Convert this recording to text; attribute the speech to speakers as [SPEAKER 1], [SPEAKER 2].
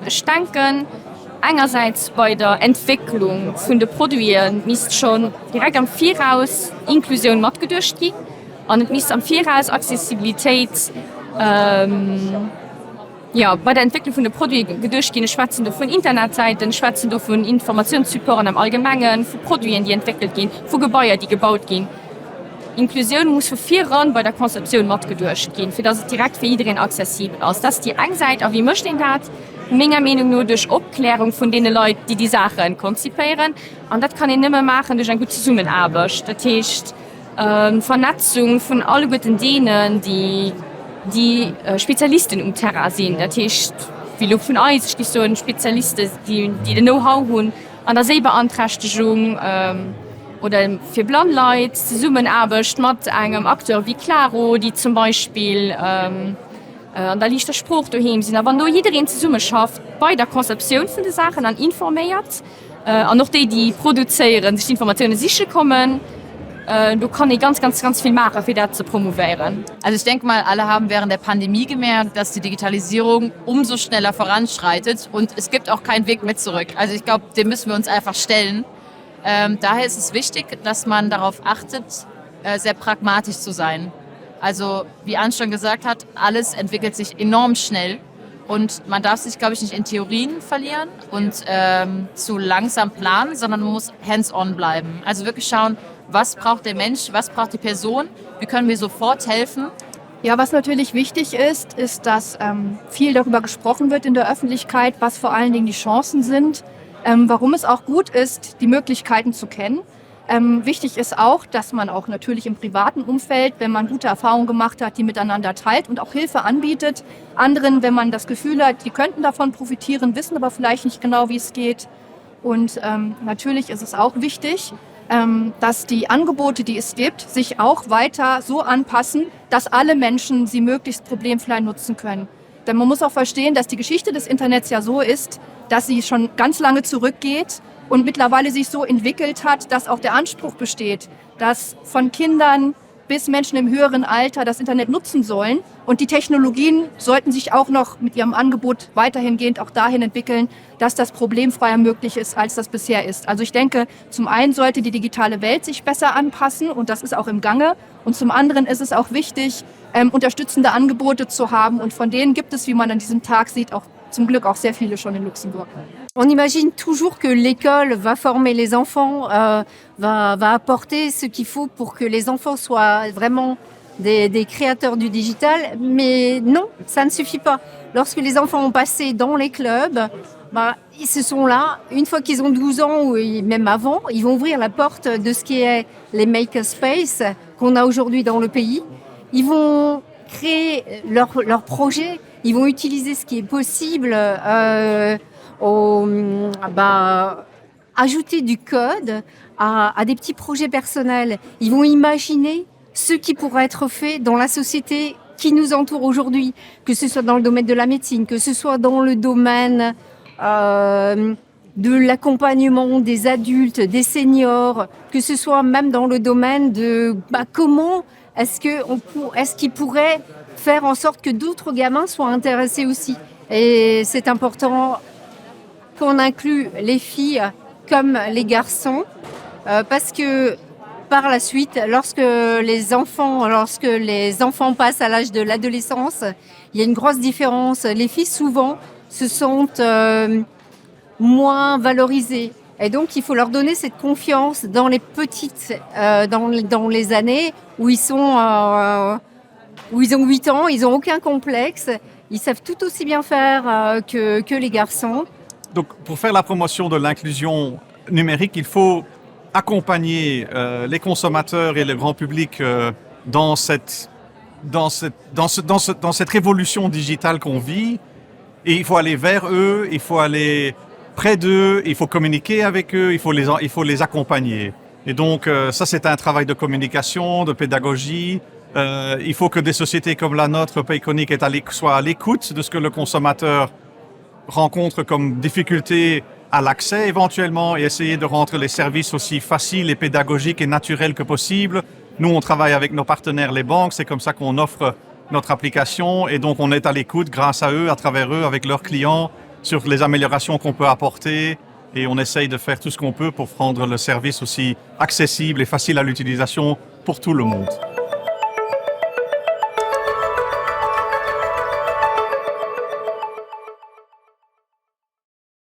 [SPEAKER 1] ich denke, einerseits bei der Entwicklung von den Produkten müsste schon direkt am Voraus Inklusion mitgedurcht gehen und es müsste am Voraus Accessibilität bei der Entwicklung von den Produkten durchgehen, schwätzen von Internetseiten, schwätzen von Informationssupporten im Allgemeinen, von Produkten, die entwickelt gehen, von Gebäuden, die gebaut gehen. Inklusion muss von voran bei der Konzeption mitgedurcht gehen, für das es direkt für jeden accessibel ist. Das ist die eine Seite, aber wie möchte ich das? Meiner Meinung nach durch Aufklärung von den Leuten, die die Sachen konzipieren. Und das kann ich nicht mehr machen durch eine gute Zusammenarbeit. Das heißt, Vernetzung von allen guten denen, die Spezialisten Terra sind. Das heißt, wie von uns ist so ein Spezialisten, die den Know-how haben an der Sehbeeinträchtigung oder für Blindleute zusammenarbeitet mit einem Akteur wie Claro, die zum Beispiel da liegt der Spruch daheim sind, aber nur jeder zusammen schafft bei der Konzeption von den Sachen und informiert und noch die produzieren, sich die Informationen sicher kommen. Du kannst ganz viel machen, für das zu promovieren.
[SPEAKER 2] Also ich denke mal, alle haben während der Pandemie gemerkt, dass die Digitalisierung umso schneller voranschreitet und es gibt auch keinen Weg mehr zurück. Also ich glaube, dem müssen wir uns einfach stellen. Daher ist es wichtig, dass man darauf achtet, sehr pragmatisch zu sein. Also wie Anne schon gesagt hat, alles entwickelt sich enorm schnell und man darf sich, glaube ich, nicht in Theorien verlieren und zu langsam planen, sondern man muss hands-on bleiben. Also wirklich schauen, was braucht der Mensch, was braucht die Person, wie können wir sofort helfen.
[SPEAKER 3] Ja, was natürlich wichtig ist, dass viel darüber gesprochen wird in der Öffentlichkeit, was vor allen Dingen die Chancen sind, warum es auch gut ist, die Möglichkeiten zu kennen. Wichtig ist auch, dass man auch natürlich im privaten Umfeld, wenn man gute Erfahrungen gemacht hat, die miteinander teilt und auch Hilfe anbietet. Anderen, wenn man das Gefühl hat, die könnten davon profitieren, wissen aber vielleicht nicht genau, wie es geht. Und natürlich ist es auch wichtig, dass die Angebote, die es gibt, sich auch weiter so anpassen, dass alle Menschen sie möglichst problemfrei nutzen können. Denn man muss auch verstehen, dass die Geschichte des Internets ja so ist, dass sie schon ganz lange zurückgeht und mittlerweile sich so entwickelt hat, dass auch der Anspruch besteht, dass von Kindern bis Menschen im höheren Alter das Internet nutzen sollen. Und die Technologien sollten sich auch noch mit ihrem Angebot weiterhingehend auch dahin entwickeln, dass das problemfreier möglich ist, als das bisher ist. Also ich denke, zum einen sollte die digitale Welt sich besser anpassen und das ist auch im Gange. Und zum anderen ist es auch wichtig, unterstützende Angebote zu haben. Und von denen gibt es, wie man an diesem Tag sieht, auch zum Glück auch sehr viele schon in Luxemburg.
[SPEAKER 4] On imagine toujours que l'école va former les enfants, va apporter ce qu'il faut pour que les enfants soient vraiment des créateurs du digital. Mais non, ça ne suffit pas. Lorsque les enfants ont passé dans les clubs, ils se sont là. Une fois qu'ils ont 12 ans ou même avant, ils vont ouvrir la porte de ce qui est les makerspace qu'on a aujourd'hui dans le pays. Ils vont créer leur projet. Ils vont utiliser ce qui est possible, ajouter du code à des petits projets personnels. Ils vont imaginer ce qui pourrait être fait dans la société qui nous entoure aujourd'hui, que ce soit dans le domaine de la médecine, que ce soit dans le domaine de l'accompagnement des adultes, des seniors, que ce soit même dans le domaine de comment est-ce qu'ils pourraient faire en sorte que d'autres gamins soient intéressés aussi. Et c'est important qu'on inclue les filles comme les garçons, parce que par la suite, lorsque les enfants passent à l'âge de l'adolescence, il y a une grosse différence. Les filles, souvent, se sentent moins valorisées. Et donc, il faut leur donner cette confiance dans les petites, dans les années où ils sont... où ils ont 8 ans, ils n'ont aucun complexe, ils savent tout aussi bien faire que les garçons.
[SPEAKER 5] Donc, pour faire la promotion de l'inclusion numérique, il faut accompagner les consommateurs et le grand public dans cette révolution digitale qu'on vit. Et il faut aller vers eux, il faut aller près d'eux, il faut communiquer avec eux, il faut les accompagner. Et donc, ça, c'est un travail de communication, de pédagogie. Il faut que des sociétés comme la nôtre, Payconic, soient à l'écoute de ce que le consommateur rencontre comme difficulté à l'accès éventuellement et essayer de rendre les services aussi faciles et pédagogiques et naturels que possible. Nous, on travaille avec nos partenaires, les banques, c'est comme ça qu'on offre notre application et donc on est à l'écoute grâce à eux, à travers eux, avec leurs clients sur les améliorations qu'on peut apporter et on essaye de faire tout ce qu'on peut pour rendre le service aussi accessible et facile à l'utilisation pour tout le monde.